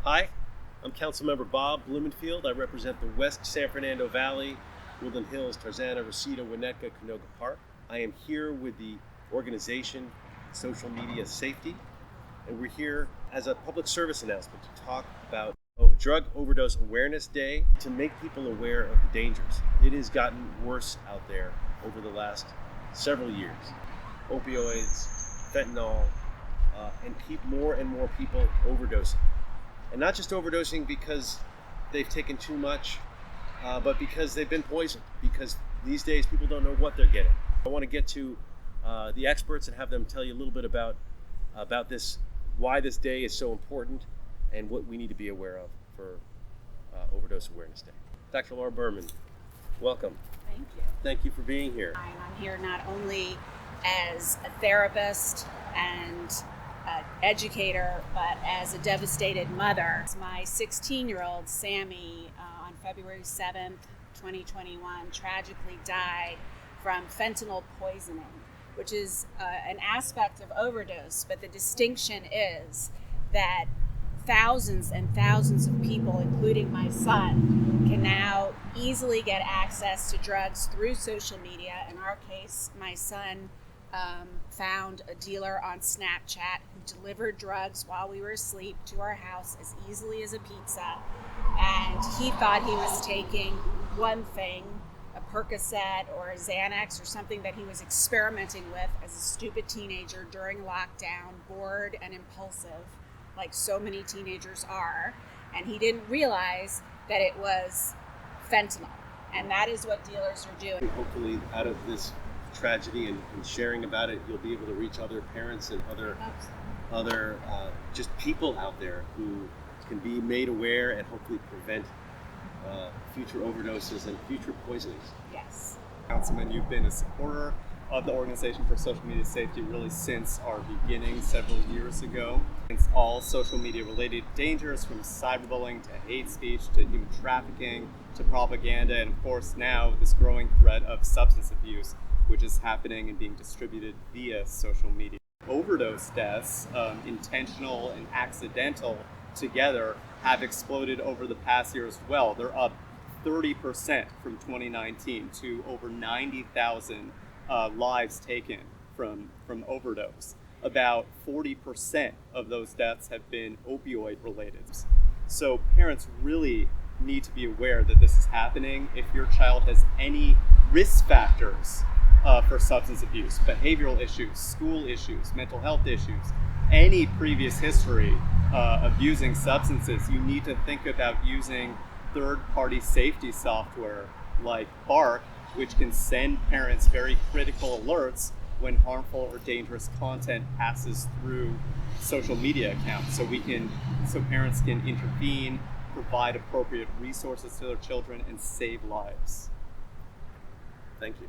Hi, I'm Councilmember Bob Blumenfield. I represent the West San Fernando Valley, Woodland Hills, Tarzana, Reseda, Winnetka, Canoga Park. I am here with the organization Social Media Safety, and we're here as a public service announcement to talk about Drug Overdose Awareness Day, to make people aware of the dangers. It has gotten worse out there over the last several years. Opioids, fentanyl, and keep more and more people overdosing. And not just overdosing because they've taken too much, but because they've been poisoned, because these days people don't know what they're getting. I want to get to the experts and have them tell you a little bit about this, why this day is so important, and what we need to be aware of for Overdose Awareness Day. Dr. Laura Berman, welcome. Thank you. Thank you for being here. I'm here not only as a therapist and educator, but as a devastated mother. My 16-year-old Sammy on February 7th, 2021 tragically died from fentanyl poisoning, which is an aspect of overdose, but the distinction is that thousands and thousands of people, including my son, can now easily get access to drugs through social media. In our case, my son found a dealer on Snapchat who delivered drugs while we were asleep to our house as easily as a pizza. And he thought he was taking one thing, a Percocet or a Xanax or something that he was experimenting with as a stupid teenager during lockdown, bored and impulsive, like so many teenagers are. And he didn't realize that it was fentanyl. And that is what dealers are doing. Hopefully out of this tragedy and sharing about it, you'll be able to reach other parents and other just people out there who can be made aware and hopefully prevent future overdoses and future poisonings. Yes. Councilman, you've been a supporter of the Organization for Social Media Safety really since our beginning several years ago. It's all social media related dangers, from cyberbullying to hate speech to human trafficking to propaganda, and of course now this growing threat of substance abuse, which is happening and being distributed via social media. Overdose deaths, intentional and accidental together, have exploded over the past year as well. They're up 30% from 2019 to over 90,000 lives taken from overdose. About 40% of those deaths have been opioid related. So parents really need to be aware that this is happening. If your child has any risk factors for substance abuse, behavioral issues, school issues, mental health issues, any previous history of using substances, you need to think about using third-party safety software like Bark, which can send parents very critical alerts when harmful or dangerous content passes through social media accounts, so parents can intervene, provide appropriate resources to their children, and save lives. Thank you.